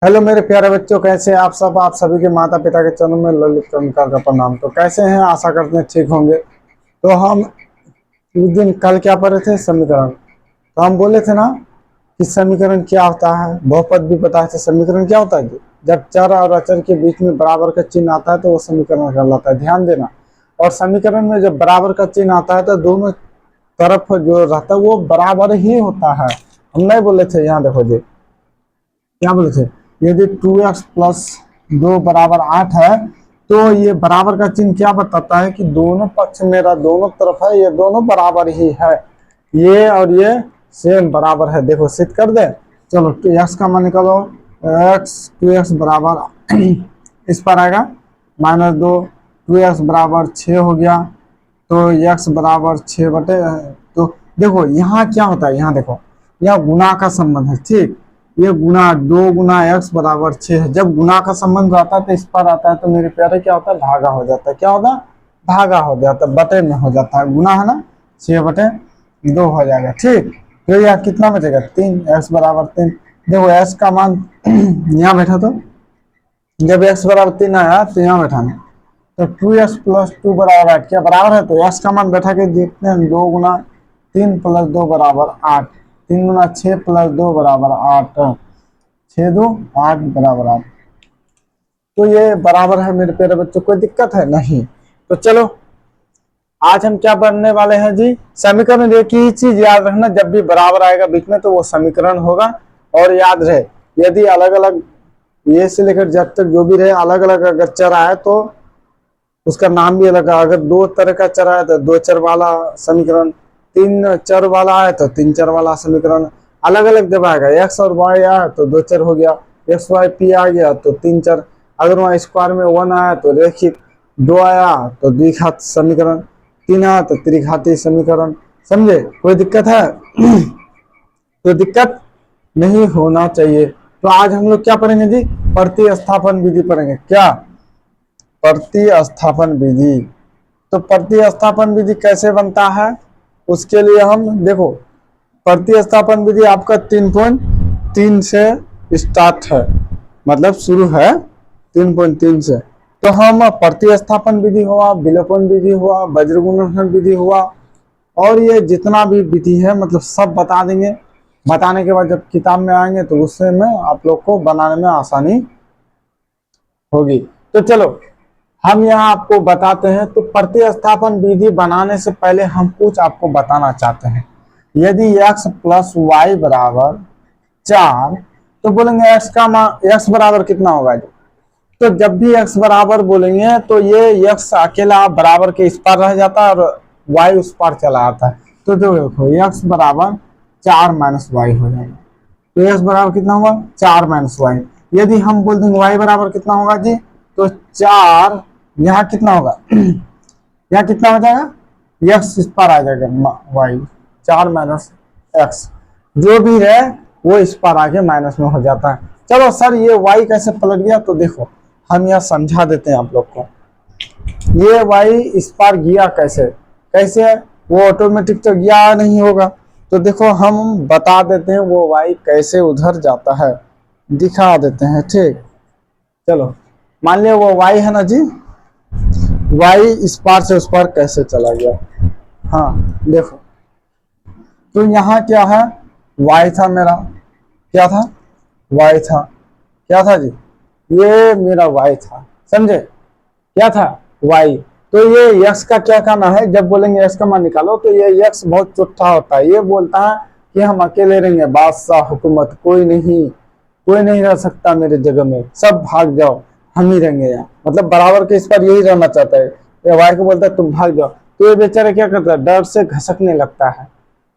Hello मेरे प्यारे बच्चों, कैसे हैं आप सब। आप सभी के माता पिता के चरणों में ललित नमस्कार का प्रणाम। तो कैसे हैं, आशा करते हैं ठीक होंगे। तो हम उस दिन कल क्या पढ़े थे, समीकरण। तो हम बोले थे ना कि समीकरण क्या होता है, बहुपद भी बताए थे। समीकरण क्या होता है जी, जब चर और अचर के बीच में बराबर का चिन्ह आता है तो वो समीकरण कहलाता है। ध्यान देना। और समीकरण में जब बराबर का चिन्ह आता है तो दोनों तरफ जो रहता है वो बराबर ही होता है। हम नहीं बोले थे, यहाँ देखो जी क्या बोले थे, यदि 2x प्लस 2 बराबर 8 है तो ये बराबर का चिन्ह क्या बताता है कि दोनों पक्ष मेरा दोनों तरफ है, ये दोनों बराबर ही है, ये और ये सेम बराबर है। देखो सिद्ध कर दे। चलो x का मान निकालो। x 2x बराबर इस पर आएगा -2, 2x बराबर 6 हो गया। तो x बराबर 6 बटे, तो देखो यहाँ क्या होता है, यहाँ देखो यह गुणा का संबंध है। ठीक, ये गुना 2 गुना x बराबर 6 है। जब गुना का संबंध आता है तो इस पर आता है तो मेरे प्यारे क्या होता है, भागा हो जाता है। क्या होगा, भागा हो जाता है, बटे में हो जाता है। गुना है ना, 6 बटे 2 हो जाएगा। ठीक, तो यह कितना बचेगा, 3, x बराबर 3। देखो x का मान यहाँ बैठा, तो जब x बराबर 3 आया तो यहाँ बैठाना, तो 2x प्लस 2 बराबर 8 क्या बराबर है। तो x का मान बैठा के देखते हैं, 2 गुना 3 प्लस 2 बराबर 8, 3 गुना 6 प्लस 2 बराबर 8, 6 2 8 बराबर 8। तो ये बराबर है मेरे प्यारे बच्चों, कोई दिक्कत है नहीं। तो चलो आज हम क्या पढ़ने वाले हैं जी, समीकरण। एक ही चीज याद रखना, जब भी बराबर आएगा बीच में तो वो समीकरण होगा। और याद रहे, यदि अलग अलग ये से लेकर जब तक जो भी रहे अलग अलग अगर चर आए तो उसका नाम भी अलग है। अगर 2 तरह का चर आया तो 2 चर वाला समीकरण, 3 चर वाला है तो 3 चर वाला समीकरण। अलग अलग जब आएगा, x और y आया तो 2 चर हो गया, x y p आ गया तो 3 चर। अगर वहाँ स्क्वायर में 1 आया तो रेखिक, 2 आया तो द्विघात समीकरण, 3 आया तो त्रिघातीय समीकरण। समझे, कोई दिक्कत है तो दिक्कत नहीं होना चाहिए। तो आज हम लोग क्या पढ़ेंगे जी, प्रतिस्थापन विधि पढ़ेंगे। क्या, प्रतिस्थापन विधि। तो प्रतिस्थापन विधि कैसे बनता है, उसके लिए हम देखो, प्रतिस्थापन विधि आपका 3.3 से स्टार्ट है, मतलब शुरू है 3.3 से। तो हम प्रतिस्थापन विधि हुआ, विलोपन विधि हुआ, वज्रगुणन विधि हुआ, और ये जितना भी विधि है मतलब सब बता देंगे। बताने के बाद जब किताब में आएंगे तो उससे में आप लोग को बनाने में आसानी होगी। तो चलो हम यहाँ आपको बताते हैं। तो प्रतिस्थापन विधि बनाने से पहले हम कुछ आपको बताना चाहते हैं। यदि x प्लस वाई बराबर 4, तो बोलेंगे x का मान, x बराबर कितना होगा जी। तो जब भी x बराबर बोलेंगे तो ये x अकेला बराबर के इस पार रह जाता है और y उस पार चला आता है। तो देखो x बराबर 4 माइनस वाई हो जाएगा। तो x बराबर कितना होगा, 4 माइनस वाई। यदि हम बोल देंगे y बराबर कितना होगा जी, तो 4, यहाँ कितना होगा यहाँ कितना हो जाएगा, x इस पर आ जाएगा, y 4 माइनस एक्स, जो भी है वो इस पर आके माइनस में हो जाता है। चलो सर ये y कैसे पलट गया, तो देखो हम यह समझा देते हैं आप लोग को। ये y इस पर गया कैसे, कैसे, वो ऑटोमेटिक तो गया नहीं होगा। तो देखो हम बता देते हैं वो y कैसे उधर जाता है, दिखा देते हैं। ठीक, चलो मान लिया वो y है ना जी, y इस पार से उस पार कैसे चला गया। हाँ देखो, तो यहाँ क्या है, y था मेरा, क्या था, y था, क्या था जी, ये मेरा y था। समझे, क्या था, y। तो ये x का क्या करना है, जब बोलेंगे x का मान निकालो तो ये x बहुत चुट्टा होता है। ये बोलता है कि हम अकेले रहेंगे, बादशाह हुकूमत, कोई नहीं रह सकता मेरे जगह में, सब भाग जाओ, हम ही रहेंगे यहाँ। मतलब बराबर के इस पर यही रहना चाहता है। ये वाई को बोलता है तुम भाग जाओ। तो ये बेचारा क्या करता है, डर से घसकने लगता है।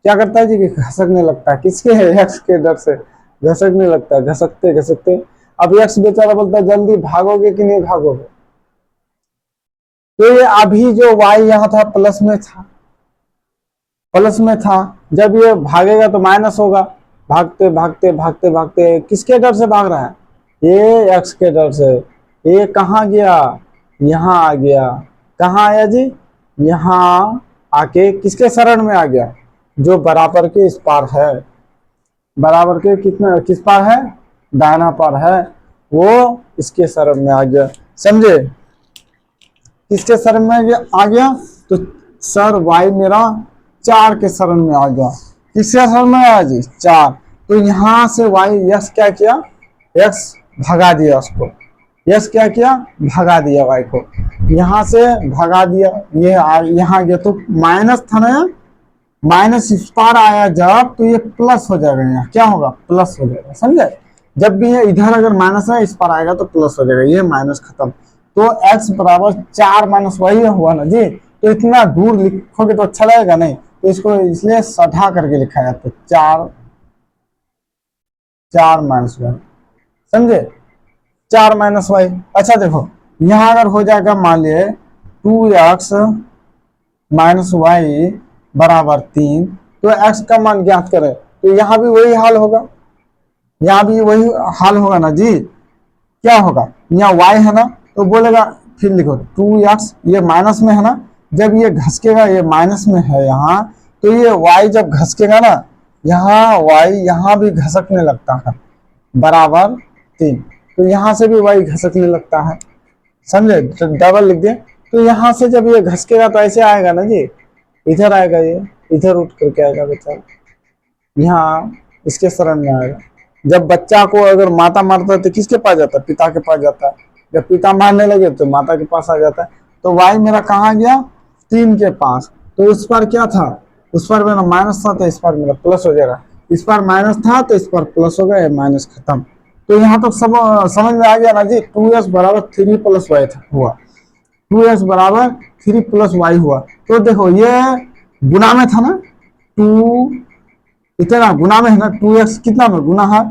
क्या करता है जी, कि घसकने लगता है, किसके है, एक्स के डर से घसकने लगता है। घसकते घसकते अब एक्स बेचारा बोलता है जल्दी भागोगे कि नहीं भागोगे। तो ये अभी जो वाई यहाँ था प्लस में था, प्लस में था, जब ये भागेगा तो माइनस होगा। भागते भागते भागते भागते किसके डर से भाग रहा है, ये एक्स के डर से। ये कहाँ गया, यहाँ आ गया। कहाँ आया जी, यहाँ आके किसके शरण में आ गया, जो बराबर के इस पार है। बराबर के कितना किस पार है, दाहिना पार है। वो इसके शरण में आ गया, समझे? किसके शरण में आ गया? तो सर y मेरा 4 के शरण में आ गया। किसके शरण में आया जी? 4। तो यहाँ से y यस क्या किया? x भगा दिया उसको। यस क्या किया? भगा दिया y को, यहाँ से भगा दिया। ये यहाँ गया तो माइनस था ना, माइनस इस पार आया जब, तो ये प्लस हो जाएगा। यहाँ क्या होगा? प्लस हो जाएगा, समझे? जब भी ये इधर अगर माइनस है, इस पर आएगा तो प्लस हो जाएगा। ये माइनस खत्म। तो x बराबर 4 माइनस वही हुआ ना जी। तो इतना दूर लिखोगे तो अच्छा लगेगा नहीं, तो इसको इसलिए सधा करके लिखा है। तो 4 माइनस वाई, समझे? 4 माइनस वाई। अच्छा देखो, यहाँ अगर हो जाएगा मान लिए 2x माइनस वाई बराबर 3, तो x का मान ज्ञात करें। तो यहाँ भी वही हाल होगा, यहाँ भी वही हाल होगा ना जी। क्या होगा? यहाँ y है ना, तो बोलेगा, फिर लिखो 2x, ये माइनस में है ना, जब ये घसकेगा, ये माइनस में है यहाँ, तो ये y जब घसकेगा ना, यहाँ y यहाँ भी घसकने लगता है, बराबर 3। तो यहाँ से भी y घसकने लगता है, समझे? तो डबल लिख दे। तो यहाँ से जब ये घसकेगा तो ऐसे आएगा ना जी, इधर आएगा, ये इधर उठ करके आएगा बेचारा, यहाँ इसके शरण में आएगा। जब बच्चा को अगर माता मारता है तो किसके पास जाता है? पिता के पास जाता है। जब पिता मारने लगे तो माता के पास आ जाता है। तो y मेरा कहाँ गया? 3 के पास। तो उस पर क्या था? उस पर मेरा माइनस था, तो इस पर मेरा प्लस हो जाएगा। इस पर माइनस था तो इस पर प्लस हो गया, माइनस खत्म। तो यहाँ तो सब समझ में आ गया ना जी। 2x बराबर 3 प्लस वाई हुआ, 2x बराबर 3 प्लस वाई हुआ। तो देखो ये गुना में था ना, 2 इतना गुना में है ना, 2x कितना में गुना है?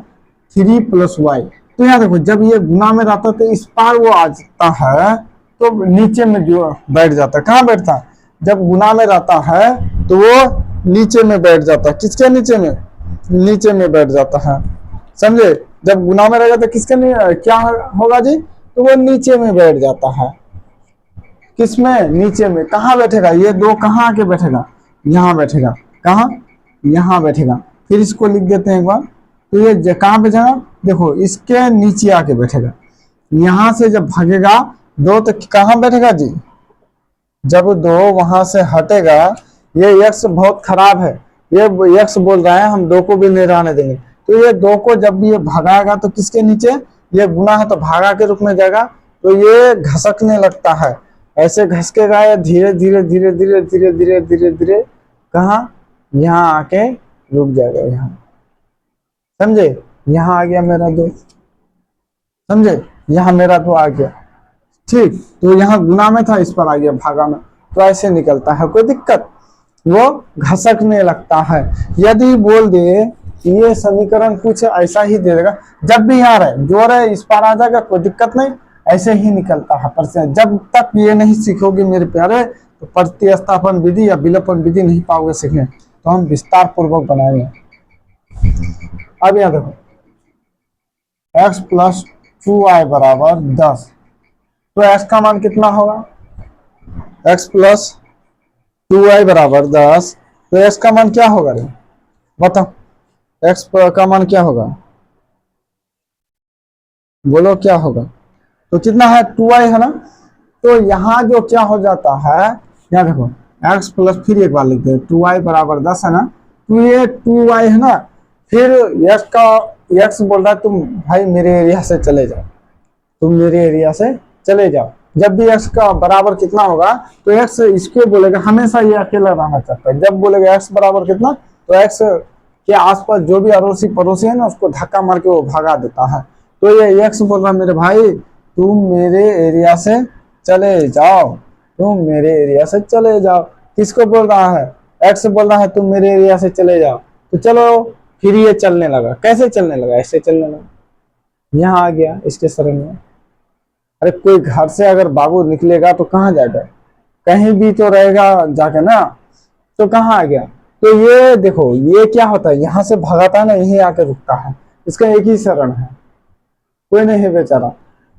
3 प्लस वाई। तो यहाँ देखो, जब ये गुना में रहता है तो इस पार वो आ जाता है, तो नीचे में जो बैठ जाता है। कहाँ बैठता है? जब गुना में रहता है तो वो नीचे में बैठ जाता है। किसके नीचे में? नीचे में बैठ जाता है, समझे? जब गुना में रहेगा तो किसके क्या होगा जी? तो वो नीचे में बैठ जाता है। किसमें? नीचे में। कहाँ बैठेगा? ये 2 कहाँ आके बैठेगा? यहाँ बैठेगा। कहाँ? यहाँ बैठेगा। फिर इसको लिख देते हैं एक बार। तो ये कहाँ बैठेगा? देखो, इसके नीचे आके बैठेगा। यहाँ से जब भागेगा 2 तो कहाँ बैठेगा जी? जब 2 वहां से हटेगा, ये x बहुत खराब है, ये x बोल रहा है हम 2 को भी नहीं रहने देंगे। तो ये 2 को जब भी ये भगाएगा तो किसके नीचे? ये गुना है तो भागा के रूप में जाएगा, तो ये घसकने लगता है। ऐसे घसकेगा, ये धीरे धीरे धीरे धीरे धीरे धीरे धीरे धीरे कहाँ? यहाँ आके रुक जाएगा, यहाँ, समझे? यहाँ आ गया मेरा 2, समझे? यहाँ मेरा 2 आ गया, ठीक। तो यहाँ गुना में था, इस पर आ गया भागा में। तो ऐसे निकलता है, कोई दिक्कत? वो घसकने लगता है। यदि बोल दे ये समीकरण कुछ ऐसा ही दे देगा, जब भी यहाँ रहे जो रहे इस पर आ जाएगा, कोई दिक्कत नहीं, ऐसे ही निकलता है। पर जब तक ये नहीं सीखोगे मेरे प्यारे, तो प्रतिस्थापन विधि या विलोपन विधि नहीं पाओगे सीखने। तो हम विस्तार पूर्वक बनाएंगे। अब यहाँ देखो, x प्लस 2y बराबर 10। तो x का मान कितना होगा? x प्लस 2y बराबर 10। तो x का मान क्या होगा रे? बताओ, x का मान क्या होगा? बोलो क्या होगा? तो कितना है? 2y है ना। तो यहाँ जो क्या हो जाता है, यहाँ देखो, x प्लस, फिर एक बार लिखते हैं, 2y बराबर 10 है ना। तो ये 2y है ना, फिर x बोल रहा है तुम भाई मेरे एरिया से चले जाओ, तुम मेरे एरिया से चले जाओ। जब भी x का बराबर कितना होगा, तो x इसको बोलेगा, हमेशा ये अकेला रहना चाहता है। जब बोलेगा x बराबर कितना, तो x के आसपास जो भी अड़ोसी पड़ोसी है ना, उसको धक्का मार के वो भगा देता है। तो ये x बोल रहा है मेरे भाई तुम मेरे एरिया से चले जाओ, तुम मेरे एरिया से चले जाओ। किसको बोल रहा है? x बोल रहा है तुम मेरे एरिया से चले जाओ। तो चलो, फिर ये चलने लगा। कैसे चलने लगा? ऐसे चलने लगा, यहाँ आ गया इसके शरण में। अरे कोई घर से अगर बाबू निकलेगा तो कहाँ जाएगा? कहीं भी तो रहेगा जाके ना। तो कहाँ आ गया? तो ये देखो, ये क्या होता है, यहाँ से भगाता है ना, यही आके रुकता है। इसका एक ही शरण है, कोई नहीं है बेचारा।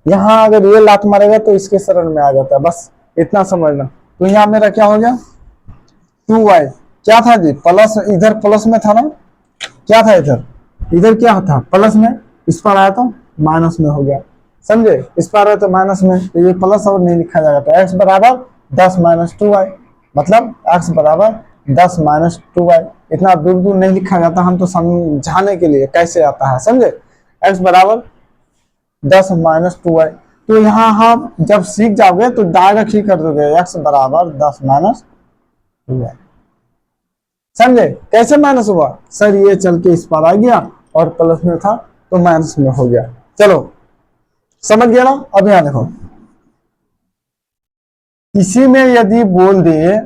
यहाँ अगर ये लात मारेगा तो इसके शरण में आ जाता है, बस इतना समझना। तो यहाँ मेरा क्या हो गया? 2y क्या था जी? प्लस, इधर प्लस में था ना, क्या था इधर? इधर क्या था? प्लस में, इस पर आया था, माइनस में हो गया, समझे। इस पार है तो माइनस में, तो ये प्लस और नहीं लिखा जाएगा, तो एक्स बराबर 10 माइनस 2y, मतलब एक्स बराबर 10 माइनस 2y। इतना दूर दूर नहीं लिखा जाता, हम तो समझाने के लिए कैसे आता है, समझे। एक्स बराबर 10 माइनस 2y। तो यहाँ हम जब सीख जाओगे तो डायरेक्ट ही कर दोगे, एक्स बराबर 10 माइनस 2y, समझे। कैसे माइनस हुआ सर, ये चल के इस पार आ गया और प्लस में था तो माइनस में हो गया। चलो समझ गया ना। अब यहां देखो, इसी में यदि बोल दिए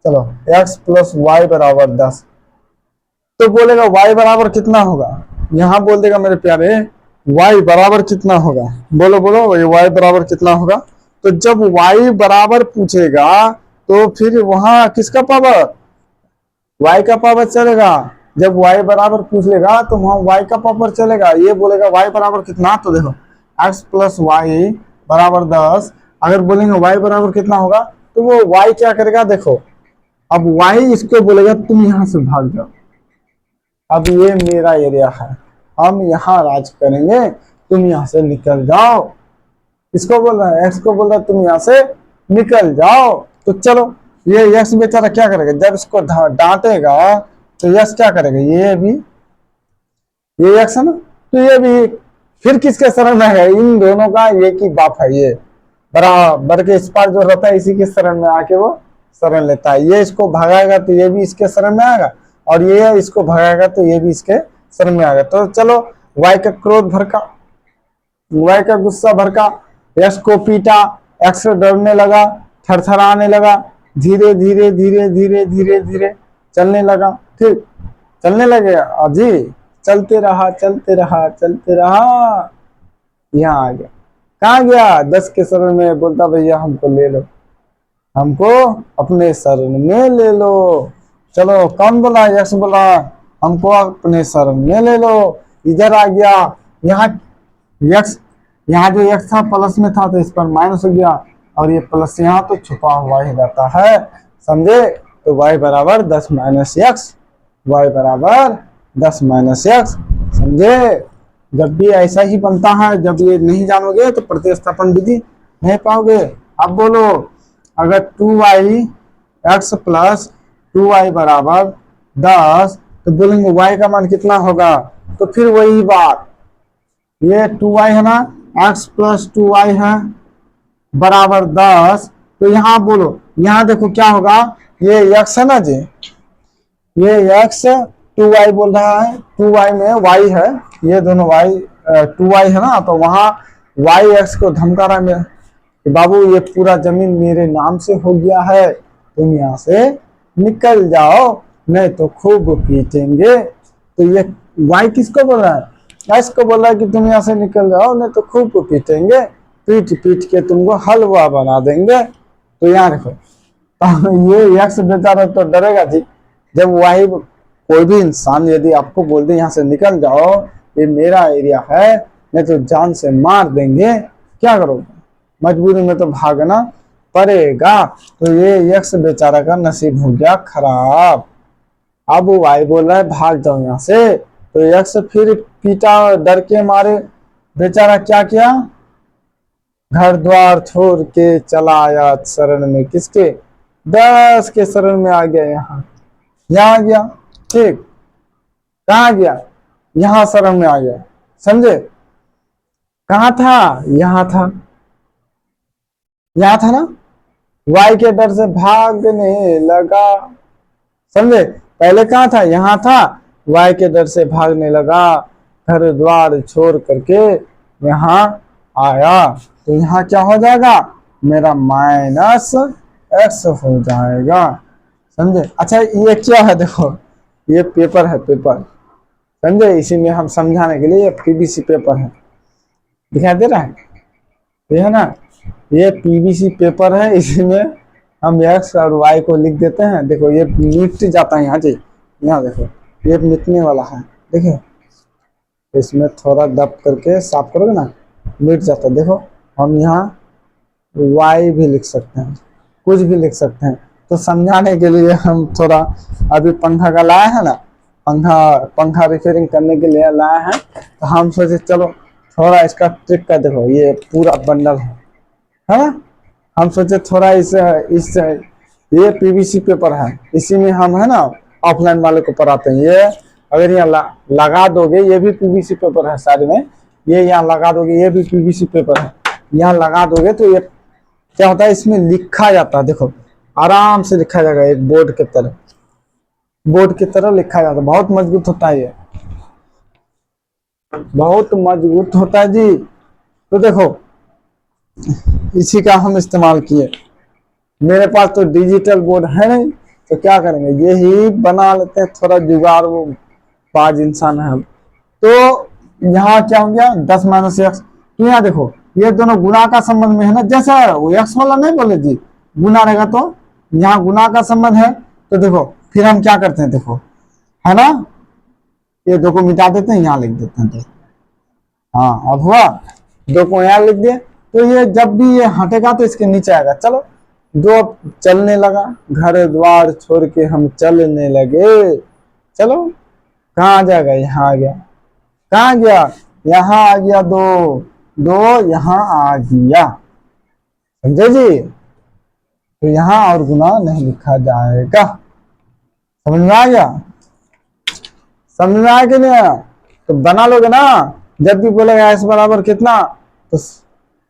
चलो x प्लस वाई बराबर 10, तो बोलेगा y बराबर कितना होगा, यहां बोल देगा मेरे प्यारे y बराबर कितना होगा, बोलो बोलो y बराबर कितना होगा। तो जब y बराबर पूछेगा तो फिर वहां किसका पावर, y का पावर चलेगा। जब y बराबर पूछ लेगा तो वहां y का पावर चलेगा। ये बोलेगा y बराबर कितना, तो देखो x प्लस वाई बराबर 10, अगर बोलेंगे y बराबर कितना होगा तो वो y क्या करेगा, देखो अब y इसको बोलेगा तुम यहां से भाग जाओ, अब ये मेरा एरिया है, हम यहाँ राज करेंगे, तुम यहाँ से निकल जाओ। इसको बोल रहा है, एक्स को बोल रहा है तुम यहाँ से निकल जाओ। तो चलो ये यक्स बेचारा क्या करेगा, जब इसको डांटेगा तो यक्स क्या करेगा, ये यक्स है ना, तो ये भी फिर किसके शरण में है, इन दोनों का एक ही बाप है, ये बराबर के इस पार जो रहता है इसी के शरण में आके वो शरण लेता है। ये इसको भगाएगा तो ये भी इसके शरण में आएगा, और ये इसको भगाएगा तो ये भी इसके शरण में आएगा। तो चलो वाई का क्रोध भड़का, वाई का गुस्सा भड़का, एक्स को पीटा, एक्स डरने लगा, थरथराने लगा, धीरे धीरे धीरे धीरे धीरे धीरे चलने लगा, ठीक चलने लगे जी, चलते रहा चलते रहा चलते रहा, यहाँ आ गया। कहाँ गया, 10 के शरण में, बोलता भैया हमको ले लो, हमको अपने शरण में ले लो। चलो कौन बोला, यक्स बोला हमको अपने शरण में ले लो। इधर आ गया, यहाँ यक्स, यहाँ जो यक्स था प्लस में था तो इस पर माइनस हो गया, और ये प्लस यहाँ तो छुपा हुआ ही रहता है, समझे। तो y बराबर 10 माइनस एक्स, वाई बराबर 10 माइनस एक्स, समझे। जब भी ऐसा ही बनता है, जब ये नहीं जानोगे तो प्रतिस्थापन विधि नहीं पाओगे। अब बोलो, अगर 2y एक्स प्लस 2y बराबर 10, तो बोलेंगे y का मान कितना होगा, तो फिर वही बात, ये 2y है ना, x प्लस 2y है बराबर 10, तो यहाँ बोलो, यहाँ देखो क्या होगा, ये x है ना जी, ये x 2y बोल रहा है, 2y में y है, ये दोनों y 2y है ना, तो वहां y x को धमका रहा है कि बाबू ये पूरा जमीन मेरे नाम से हो गया है, तुम यहाँ से निकल जाओ नहीं तो खूब पीटेंगे। तो ये y किसको बोल रहा है, x को बोल रहा है कि तुम यहाँ से निकल जाओ नहीं तो खूब पीटेंगे, पीट पीट के तुमको हलवा बना देंगे। तो यहाँ देखो, तो ये यक्स बेचारा तो डरेगा जी, जब y कोई भी इंसान यदि आपको बोल दे यहाँ से निकल जाओ, ये मेरा एरिया है, नहीं तो जान से मार देंगे, क्या करोगे, मजबूरी में तो भागना पड़ेगा। तो ये यक्स बेचारा का नसीब हो गया खराब। अब वो वाई बोल रहा है भाग जाओ यहाँ से, तो यक्स फिर पीटा, डर के मारे बेचारा क्या किया, घर द्वार छोड़ के चला आया शरण में, किसके, 10 के शरण में आ गया, यहाँ आ गया, ठीक, कहाँ गया, यहाँ शरण में आ गया, समझे। कहाँ था, यहाँ था, यहाँ था ना, वाई के डर से भागने लगा, समझे। पहले कहाँ था, यहाँ था, वाई के डर से भागने लगा, घर द्वार छोड़ करके यहाँ आया, तो यहाँ क्या हो जाएगा, मेरा माइनस एक्स हो जाएगा, समझे। अच्छा ये क्या है, देखो ये पेपर है, पेपर, समझे, इसी में हम समझाने के लिए, ये पीवीसी पेपर है, दिखाई दे रहा है, ये है ना, ये पीवीसी पेपर है, इसी में हम एक्स और वाई को लिख देते हैं। देखो ये मिट जाता है यहाँ जी, यहाँ देखो ये मिटने वाला है, देखिए इसमें थोड़ा दब करके साफ करोगे ना, मिट जाता है। देखो हम यहाँ वाई भी लिख सकते हैं, कुछ भी लिख सकते हैं। तो समझाने के लिए हम थोड़ा अभी पंखा का लाया है ना, पंखा पंखा रिपेयरिंग करने के लिए लाया है। तो हम सोचे चलो थोड़ा इसका ट्रिक का देखो, ये पूरा बंडल है ना। हम सोचे थोड़ा इस ये पीवीसी पेपर है, इसी में हम है ना ऑफलाइन वाले को पढ़ाते हैं। ये अगर यहाँ लगा दोगे, ये भी पीवीसी पेपर है साइड में, ये यहाँ लगा दोगे, ये भी पीवीसी पेपर है, यहाँ लगा दोगे तो ये क्या होता है, इसमें लिखा जाता है। देखो आराम से लिखा जाएगा, एक बोर्ड की तरह, बोर्ड की तरह लिखा जाता है। बहुत मजबूत होता है, ये बहुत मजबूत होता है जी। तो देखो इसी का हम इस्तेमाल किए। मेरे पास तो डिजिटल बोर्ड है नहीं, तो क्या करेंगे, यही बना लेते हैं, थोड़ा जुगाड़ वो बाज इंसान है हम। तो यहाँ क्या हो गया 10 माइनस एक्स। तो यहाँ देखो ये दोनों गुणा का संबंध में है ना, जैसा वो एक्स वाला नहीं बोले जी, गुना रहेगा तो यहाँ गुना का संबंध है। तो देखो फिर हम क्या करते हैं, देखो है ना, ये दो को मिटा देते हैं, यहाँ लिख देते हैं। तो हाँ अब हुआ, दो को यहाँ लिख दिए। तो ये जब भी ये हटेगा तो इसके नीचे आएगा। चलो दो चलने लगा, घर द्वार छोड़ के हम चलने लगे। चलो कहाँ आ जाएगा, यहाँ आ गया। कहाँ गया, यहाँ आ गया, दो दो यहाँ आ गया, समझे जी। तो यहाँ और गुना नहीं लिखा जाएगा। समझ में आ गया, समझ में आया कि नहीं आया। तो बना लोगे ना, जब भी बोलेगा एस बराबर कितना, तो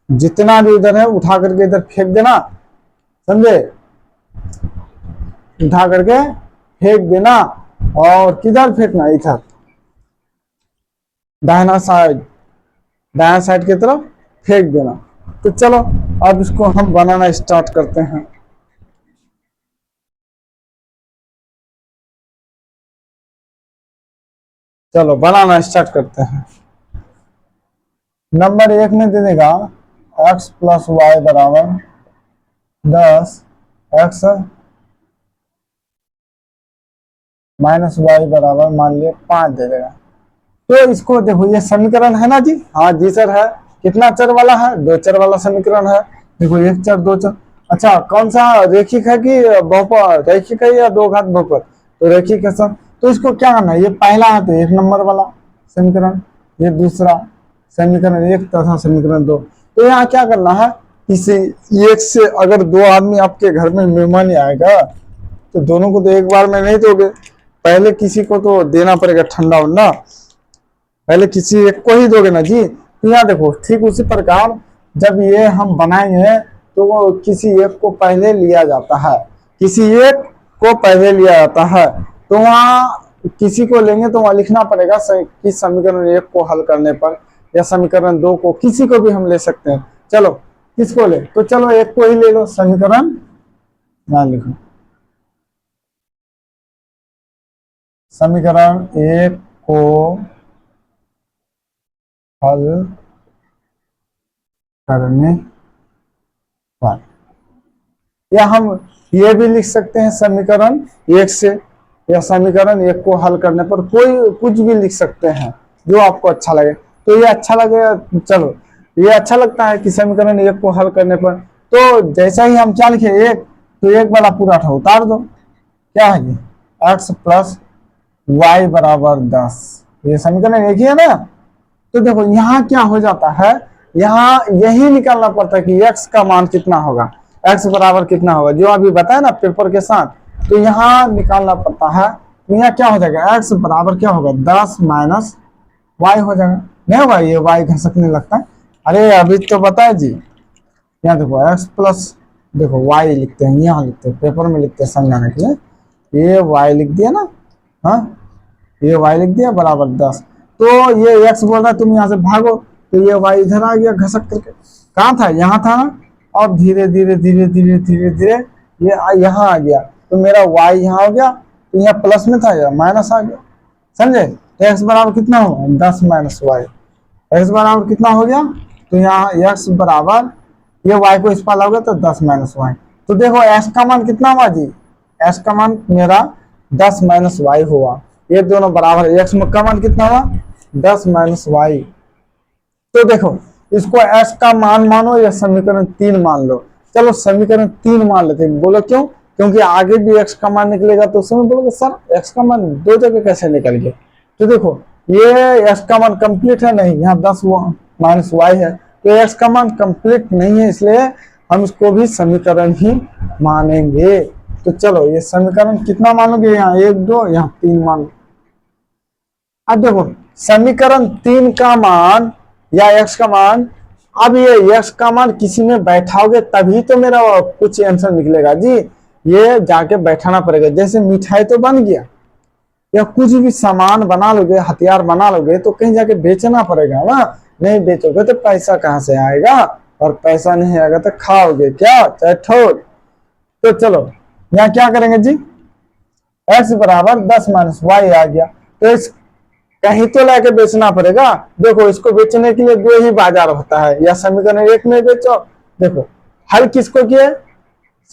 जितना भी इधर है उठा करके इधर फेंक देना, समझे, उठा करके फेंक देना। और किधर फेंकना, इधर दाहिना साइड, दाहिना साइड की तरफ फेंक देना। तो चलो अब इसको हम बनाना स्टार्ट करते हैं। चलो बनाना स्टार्ट करते हैं। नंबर 1 में दे देगा x प्लस वाई बराबर 10, x माइनस वाई बराबर मान लिया 5 दे देगा। तो इसको देखो, ये समीकरण है ना जी, हाँ जी सर है। कितना चर वाला है, 2 चर वाला समीकरण है। देखो 1 चर 2 चर। अच्छा कौन सा रेखिक है कि बहुपद, रैखिक है या दो घात बहुपद, तो रैखिक है सर। तो इसको क्या करना है, ये पहला है तो 1 नंबर वाला समीकरण, ये दूसरा समीकरण 1 तथा समीकरण 2। तो यहाँ क्या करना है, किसी एक से अगर 2 आदमी आपके घर में मेहमान आएगा तो दोनों को तो एक बार में नहीं दोगे, पहले किसी को तो देना पड़ेगा ठंडा उंडा, पहले किसी एक को ही दोगे ना जी। तो यहाँ देखो ठीक उसी प्रकार जब ये हम बनाएंगे तो वो किसी एक को पहले लिया जाता है, किसी एक को पहले लिया जाता है। तो वहाँ किसी को लेंगे तो वहाँ लिखना पड़ेगा कि समीकरण 1 को हल करने पर, या समीकरण 2 को, किसी को भी हम ले सकते हैं। चलो किसको ले, तो चलो एक को ही ले लो, समीकरण ना लिखो, समीकरण 1 को हल करने पर, या हम ये भी लिख सकते हैं समीकरण 1 से, या समीकरण 1 को हल करने पर, कोई कुछ भी लिख सकते हैं जो आपको अच्छा लगे। तो ये अच्छा लगेगा, चलो ये अच्छा लगता है कि समीकरण 1 को हल करने पर, तो जैसा ही हम क्या लिखे 1, तो 1 वाला पूरा था उतार दो, क्या है ये x प्लस वाई बराबर 10, ये समीकरण 1 ही है ना। तो देखो यहाँ क्या हो जाता है, यहाँ यही निकालना पड़ता है कि x का मान कितना होगा, x बराबर कितना होगा, जो अभी बताया ना पेपर के साथ। तो यहाँ निकालना पड़ता है। तो यहाँ क्या हो जाएगा, x बराबर क्या होगा 10 माइनस y हो जाएगा। नहीं होगा, ये y घसकने लगता है। अरे अभी तो बताया जी, यहाँ देखो x प्लस, देखो y लिखते हैं, यहाँ लिखते हैं, पेपर में लिखते हैं समझाने के लिए, ये y लिख दिया ना, हाँ ये y लिख दिया बराबर 10। तो ये x बोल रहा है तुम यहाँ से भागो, तो ये y इधर आ गया घसक करके, कहाँ था, यहाँ था ना। और धीरे धीरे धीरे धीरे धीरे धीरे ये यहाँ आ गया, तो मेरा y यहाँ हो गया, तो यहाँ प्लस में था, यहाँ माइनस आ गया, समझे। तो x बराबर कितना हुआ 10 माइनस वाई, x बराबर कितना हो गया, तो यहाँ x बराबर, ये y को इस पार लाओगे तो 10 माइनस वाई। तो देखो s का मान कितना हुआ जी, s का मान मेरा 10 माइनस वाई हुआ, ये दोनों बराबर। x का मान कितना हुआ 10 माइनस वाई। तो देखो इसको s का मान मानो या समीकरण 3 मान लो। चलो समीकरण 3 मान लेते हैं, बोलो क्यों, क्योंकि आगे भी x का मान निकलेगा तो उसमें बोलोगे सर x का मान दो जगह कैसे निकल गया। तो देखो ये x का मान कंप्लीट है नहीं, यहाँ 10 माइनस वाई है, तो x का मान कंप्लीट नहीं है, इसलिए हम इसको भी समीकरण ही मानेंगे। तो चलो ये समीकरण कितना मानोगे, यहाँ 1 2 यहाँ 3 मान। अब देखो समीकरण 3 का मान या x का मान, अब ये x का मान किसी में बैठाओगे तभी तो मेरा कुछ आंसर निकलेगा जी। ये जाके बैठाना पड़ेगा, जैसे मिठाई तो बन गया या कुछ भी सामान बना लोगे, हथियार बना लोगे तो कहीं जाके बेचना पड़ेगा ना, नहीं बेचोगे तो पैसा कहाँ से आएगा, और पैसा नहीं आएगा तो खाओगे क्या, चाहे ठोर। तो चलो यहाँ क्या करेंगे जी, x बराबर 10 माइनस वाई आ गया, तो इस कहीं तो लाके बेचना पड़ेगा। देखो इसको बेचने के लिए दो ही बाजार होता है, या समीकरण 1 में बेचो, देखो हल किसको किया,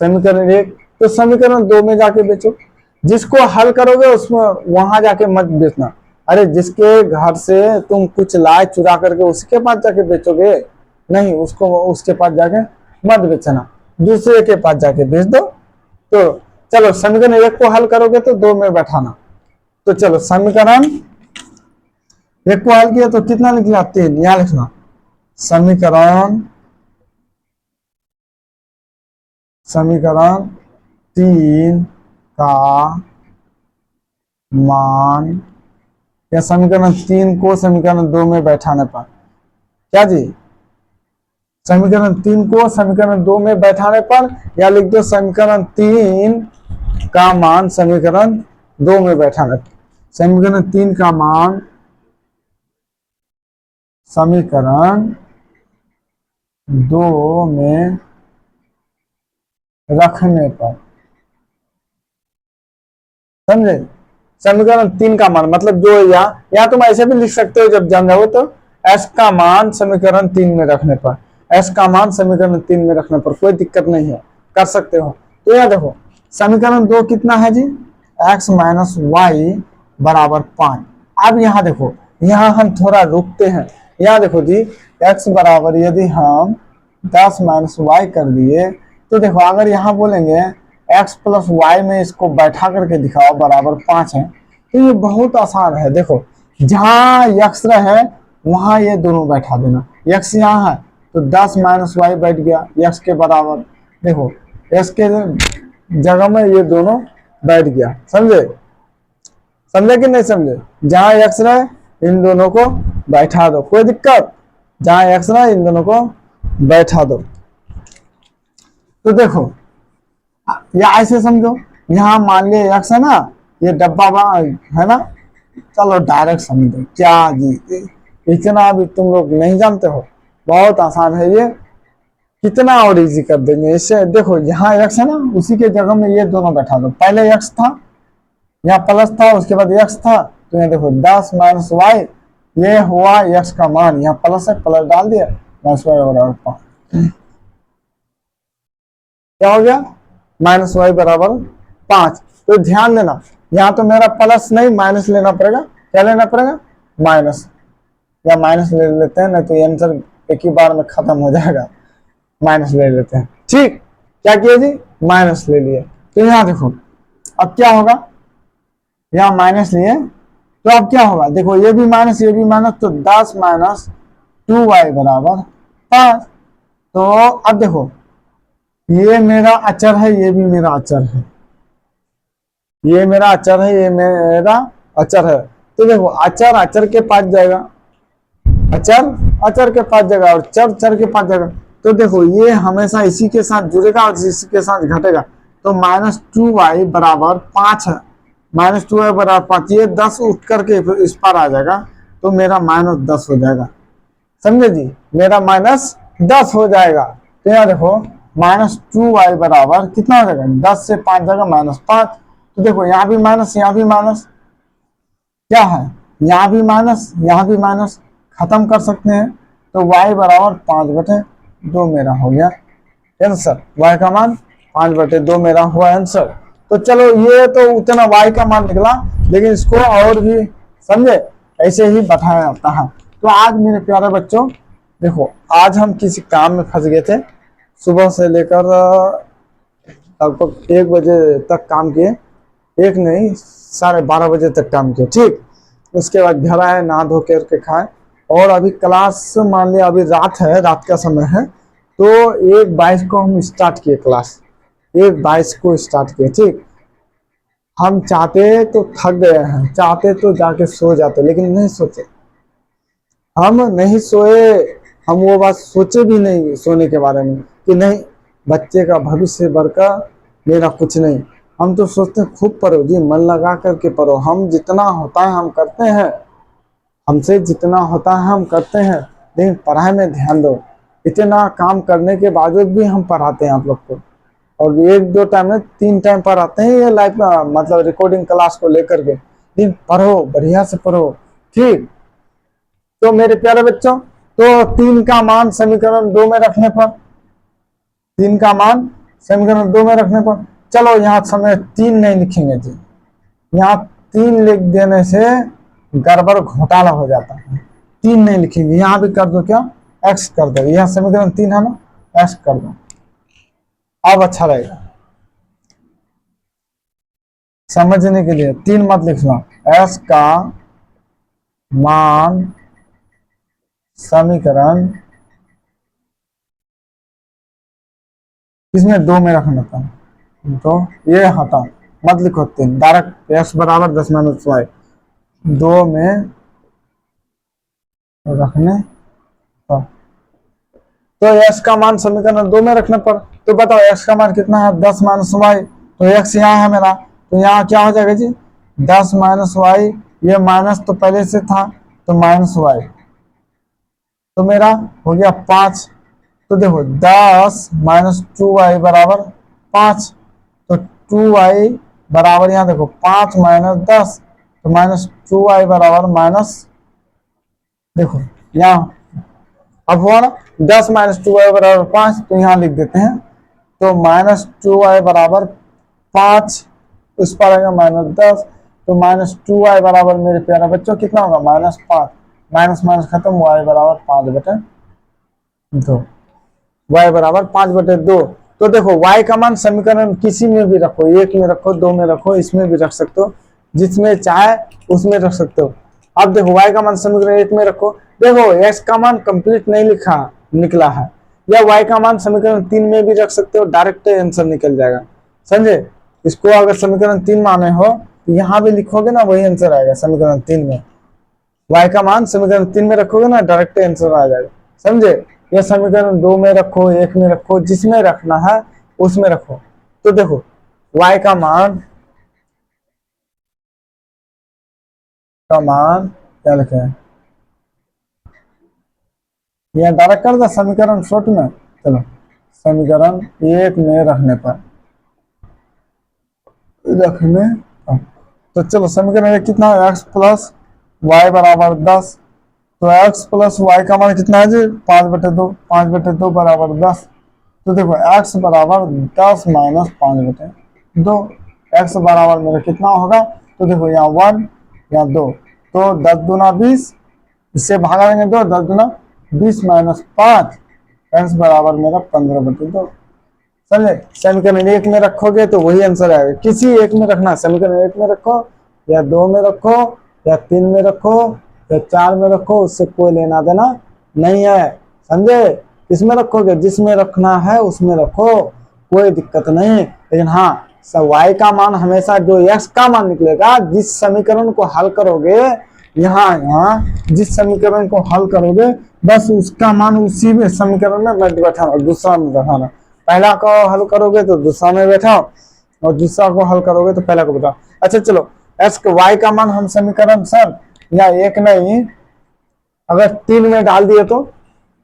समीकरण 1, तो समीकरण 2 में जाके बेचो। जिसको हल करोगे उसमें वहां जाके मत बेचना, अरे जिसके घर से तुम कुछ लाए चुरा करके उसके पास जाके बेचोगे, नहीं उसको उसके पास जाके मत बेचना, दूसरे के पास जाके बेच दो। तो चलो समीकरण 1 को हल करोगे तो 2 में बैठाना। तो चलो समीकरण 1 को हल किया तो कितना निकला, 3, यहां लिखना समीकरण 3 का मान, या समीकरण 3 को समीकरण 2 में बैठाने पर क्या जी, समीकरण 3 को समीकरण 2 में बैठाने पर, या लिख दो समीकरण 3 का मान समीकरण 2 में बैठाने पर। समीकरण 3 का मान समीकरण 2 में रखने पर, समझे, समीकरण 3 का मान मतलब जो या तुम ऐसे भी लिख सकते हो जब जान जाओ तो s का मान समीकरण 3 में रखने पर, s का मान समीकरण 3 में रखने पर कोई दिक्कत नहीं है, कर सकते हो। तो यह देखो समीकरण 2 कितना है जी, x माइनस वाई बराबर 5। अब यहाँ देखो, यहाँ हम थोड़ा रुकते हैं, यहाँ देखो जी x बराबर यदि हम 10 माइनस वाई कर दिए तो देखो अगर यहाँ बोलेंगे x प्लस वाई में इसको बैठा करके दिखाओ बराबर 5 है, तो ये बहुत आसान है। देखो जहाँ x है वहां ये दोनों बैठा देना, x यहाँ है तो 10 माइनस वाई बैठ गया x के बराबर, देखो x के जगह में ये दोनों बैठ गया, समझे, समझे कि नहीं समझे, जहाँ x रहे इन दोनों को बैठा दो, कोई दिक्कत, जहाँ x रहे इन दोनों को बैठा दो। तो देखो या ऐसे समझो, यहाँ मान लिया x है ना, ये डब्बा है ना, चलो डायरेक्ट समझो क्या जी, इतना भी तुम लोग नहीं जानते हो, बहुत आसान है ये, कितना और इजी कर देंगे इससे। देखो यहाँ x है ना, उसी के जगह में ये दोनों बैठा दो, पहले x था यहाँ प्लस था उसके बाद x था, तो यहाँ देखो 10 माइनस वाई, ये हुआ x का मान, यहाँ प्लस है प्लस डाल दिया, माइनस वाई बराबर 5, क्या हो गया माइनस वाई बराबर 5। तो ध्यान देना यहाँ तो मेरा प्लस नहीं माइनस लेना पड़ेगा, क्या लेना पड़ेगा माइनस, या माइनस ले लेते हैं ना तो आंसर एक ही बार में खत्म हो जाएगा, माइनस ले लेते हैं, ठीक, क्या किया जी माइनस ले लिए। तो यहाँ देखो अब क्या होगा, यहाँ माइनस लिए तो अब क्या होगा, देखो ये भी माइनस ये भी माइनस, तो 10 माइनस 2y बराबर 5। तो अब देखो ये मेरा अचर है ये भी मेरा अचर है, ये मेरा अचर है ये मेरा अचर है, तो देखो अचर अचर के पास जाएगा, अचर अचर के पास जाएगा और चर चर के पास जाएगा, तो देखो ये हमेशा इसी के साथ जुड़ेगा और इसी के साथ घटेगा, तो माइनस 2y बराबर 5 है, माइनस 2y बराबर 5, ये 10 उठ करके फिर इस पर आ जाएगा, तो मेरा माइनस 10 हो जाएगा, समझे जी, मेरा माइनस 10 हो जाएगा। तो यहाँ देखो माइनस 2y बराबर कितना हो जाएगा, 10 से 5 जाएगा माइनस 5, तो देखो यहाँ भी माइनस यहाँ भी माइनस, क्या है यहाँ भी माइनस यहाँ भी माइनस, खत्म कर सकते हैं, तो y बराबर 5/2 मेरा हो गया आंसर, y का मान 5/2 मेरा हुआ आंसर। तो चलो ये तो उतना y का मान निकला, लेकिन इसको और भी समझे ऐसे ही बताया जाता है। तो आज मेरे प्यारे बच्चों देखो आज हम किसी काम में फंस गए थे, सुबह से लेकर लगभग 1 बजे तक काम किए, एक नहीं 12:30 बजे तक काम किए। ठीक, उसके बाद घर आए, नहा धो के खाए, और अभी क्लास मान लिया अभी रात है, रात का समय है, तो 1:22 को हम स्टार्ट किए क्लास, 1:22 को स्टार्ट किए। ठीक, हम चाहते तो थक गए हैं, चाहते तो जाके सो जाते, लेकिन नहीं सोचे, हम नहीं सोए। हम वो बात सोचे भी नहीं सोने के बारे में कि नहीं बच्चे का भविष्य बढ़कर मेरा कुछ नहीं। हम तो सोचते हैं खूब पढ़ो जी, मन लगा करके पढ़ो, हम जितना होता है हम करते हैं, हमसे जितना होता है हम करते हैं, लेकिन पढ़ाई में ध्यान दो। इतना काम करने के बावजूद भी हम पढ़ाते हैं आप लोग को, और 1-2 टाइम में 3 टाइम पढ़ाते हैं ये लाइफ में, मतलब रिकॉर्डिंग क्लास को लेकर के। लेकिन पढ़ो, बढ़िया से पढ़ो। ठीक, तो मेरे प्यारे बच्चों, तो 3 का मान समीकरण 2 में रखने पर, 3 का मान समीकरण 2 में रखने पर, चलो यहाँ समय 3 नहीं लिखेंगे जी, यहाँ 3 लिख देने से गड़बड़ घोटाला हो जाता है, 3 नहीं लिखेंगे। यहाँ भी कर दो, क्या x कर दो, यह समीकरण 3 है ना, x कर दो, अब अच्छा रहेगा समझने के लिए। 3 मत लिखना, s का मान समीकरण इसमें 2 में रखना था, तो ये हटा, मत लिखो 3, डायरेक्ट x बराबर 10 - y 2 में रखने पर। तो x का मान समीकरण 2 में रखने पर, तो बताओ x का मान कितना है, 10 - y, तो x यहाँ है मेरा, तो यहाँ क्या हो जाएगा जी, 10 - y, ये माइनस तो पहले से था, तो -y, तो मेरा हो गया 5। तो देखो 10 - 2y बराबर 5, तो 2y बराबर यहाँ देखो 5 - 10, तो -2y बराबर माइनस, देखो यहाँ अब हुआ ना, 10 - 2y बराबर 5, तो यहाँ लिख देते हैं, तो -2y बराबर 5, उस पर आएगा -10, तो -2y बराबर मेरे प्यारे बच्चों कितना होगा, -5, माइनस माइनस खत्म, y बराबर 5/2, y बराबर 5/2। तो देखो y का मान समीकरण किसी में भी रखो, 1 में रखो, 2 में रखो, इसमें भी रख सकते हो, जिसमें चाहे उसमें रख सकते हो। अब देखो y का मान समीकरण 1 में रखो, देखो x का मान कंप्लीट नहीं लिखा निकला है, या y का मान समीकरण 3 में भी रख सकते हो, डायरेक्ट आंसर निकल जाएगा, समझे। इसको अगर समीकरण 3 माने हो तो यहाँ भी लिखोगे ना, वही आंसर आएगा समीकरण 3 में। y का मान समीकरण 3 में रखोगे ना, डायरेक्ट आंसर आ जाएगा, समझे। यह समीकरण 2 में रखो, 1 में रखो, जिसमें रखना है उसमें रखो। तो देखो y का मान क्या लिखे हैं, यह डायरेक्ट कर दो समीकरण शॉर्ट में। चलो समीकरण 1 में रखने तो चलो समीकरण 1 कितना है, x प्लस वाई बराबर 10, तो x प्लस वाई का मान कितना है जी, 5/2, 5/2 बराबर 10। तो देखो x बराबर 10 - 5/2, x बराबर मेरा कितना होगा, तो देखो यहाँ 1, यहाँ 2, तो 10 दूना 20, इससे भागा देंगे 2, 10 दूना 20 - 5, x बराबर मेरा 15/2, समझे। समीकरण 1 में रखोगे तो वही आंसर आएगा, किसी एक में रखना, समीकरण 1 में रखो, या 2 में रखो, या 3 में रखो, या 4 में रखो, उससे कोई लेना देना नहीं है, समझे। इसमें रखोगे, जिसमें रखना है उसमें रखो, कोई दिक्कत नहीं। लेकिन हाँ, y का मान हमेशा जो x का मान निकलेगा, जिस समीकरण को हल करोगे, यहाँ जिस समीकरण को हल करोगे बस उसका मान उसी में समीकरण में बैठाना, दूसरा में बैठाना। पहला को हल करोगे तो दूसरा में बैठाओ, और दूसरा को हल करोगे तो पहला को बैठाओ। अच्छा चलो, y का मान हम समीकरण सर या 1 नहीं, अगर 3 में डाल दिए तो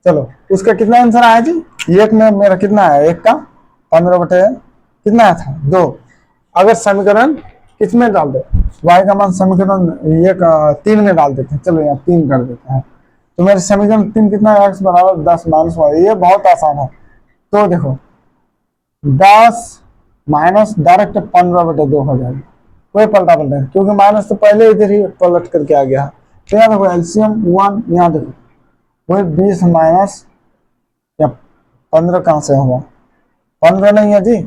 चलो उसका कितना आंसर आया जी, 1 में मेरा कितना है, 1 का 15/, कितना आया था 2। अगर समीकरण किसमें डाल दो, y का मान समीकरण 3 में डाल देते हैं, चलो यहाँ 3 कर देते हैं, तो मेरे समीकरण 3 कितना है, x बराबर 10 - y, ये बहुत आसान है। तो देखो 10 माइनस डायरेक्ट 15/2 हो जाएगा, कोई पलटा पलटा नहीं, क्योंकि माइनस तो पहले इधर ही पलट करके आ गया है। तो यहाँ देखो एलसीएम 1, यहाँ देखो वही 20 माइनस या 15 कहाँ से होगा, 15 नहीं है जी,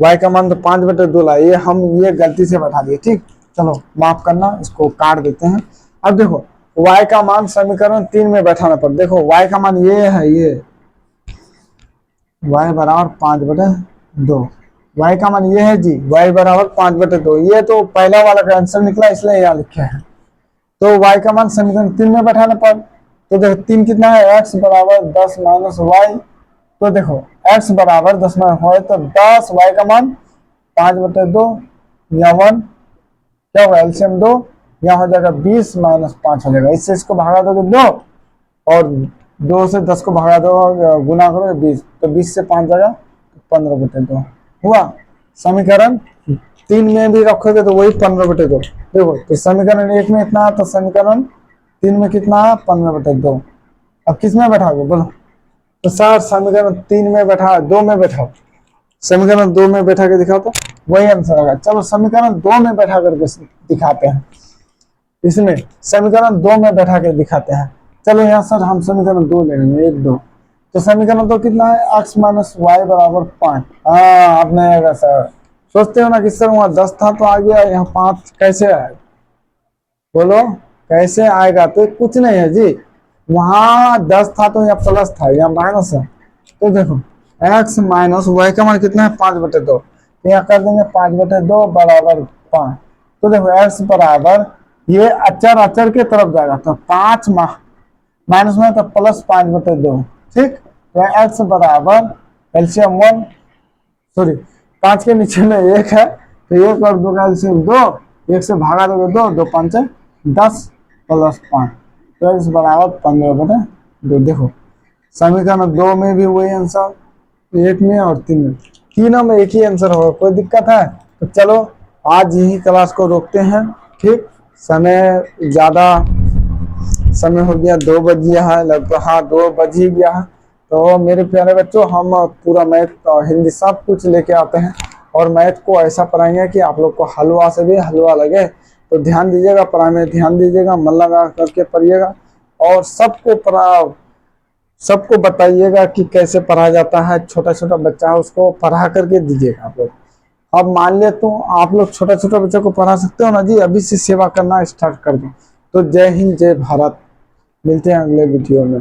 y का मान तो 5/2 ला, ये हम ये गलती से बैठा दिए, ठीक। चलो माफ करना, इसको काट देते हैं। अब देखो y का मान समीकरण 3 में बैठाना पड़, देखो y का मान ये है, ये y बराबर 5/2, y का मान ये है जी, y बराबर 5/2, ये तो पहला वाला का आंसर निकला इसलिए यहाँ लिखे हैं। तो y का मान समीकरण 3 में बैठाना पड़, तो देखो 3 कितना है, x बराबर 10 माइनस वाई, तो देखो x बराबर 10 माइनस वाई, तो 10, y का मान 5/2 या 1, क्या होगा एलसीएम 2, यहाँ हो जाएगा 20 माइनस 5 हो जाएगा, इससे इसको भागा दोगे 2 और 2 से 10 को भागा दो, गुना करोगे 20, तो 20 से 5 जाएगा 15/2 हुआ। समीकरण 3 में भी रखोगे तो वही 15/2, देखो तो समीकरण 1 में इतना है, तो समीकरण 3 में कितना है 15/2। अब किस में बैठाओगे बोलो, तो सर समीकरण 3 में बैठा, 2 में बैठाओ, समीकरण 2 में बैठा के दिखाओ तो वही आंसर आएगा। चलो समीकरण 2 में बैठा करके दिखाते हैं, इसमें समीकरण 2 में बैठा के दिखाते हैं। चलो यहाँ सर हम समीकरण 2 ले लेंगे, 1 2, तो समीकरण 2 कितना है, x माइनस वाई बराबर 5। हाँ आपने आएगा सर, सोचते हो ना कि सर वहाँ 10 था तो आ गया, यहाँ 5 कैसे आएगा, बोलो कैसे आएगा, तो कुछ नहीं है जी, वहां 10 था तो यहाँ प्लस था, यहाँ माइनस है, तो देखो x माइनस वाई का मान कितना है 5/2, यहाँ कर देंगे 5/2 बराबर 5, तो देखो x बराबर ये अचर अचर के तरफ जाएगा, तो 5 माइनस में तो प्लस 5/2, ठीक। तो x बराबर एलसीएम 1, सॉरी 5 के नीचे में 1 है, तो 1 और 2 का एलसीएम 2, 1 से भागा दोगे 2, 2 5 10 प्लस 5, तो x बराबर 15/2। देखो समीकरण 2 में भी वही आंसर, 1 में और 3 में, तीनों में एक ही आंसर होगा, कोई दिक्कत है। तो चलो आज यही क्लास को रोकते हैं, ठीक। समय ज्यादा समय हो गया, 2 बज गया है लगभग, हाँ 2 बज ही गया है। तो मेरे प्यारे बच्चों हम पूरा मैथ और हिंदी सब कुछ लेके आते हैं, और मैथ को ऐसा पढ़ाएंगे कि आप लोग को हलवा से भी हलवा लगे। तो ध्यान दीजिएगा, पढ़ाई में ध्यान दीजिएगा, मन लगा करके पढ़िएगा, और सबको बताइएगा कि कैसे पढ़ा जाता है। छोटा छोटा बच्चा है उसको पढ़ा करके दीजिएगा आप लोग। अब मान ले तो आप लोग छोटा छोटा बच्चों को पढ़ा सकते हो ना जी, अभी से सेवा करना स्टार्ट कर दो। तो जय हिंद जय भारत, मिलते हैं अगले वीडियो में।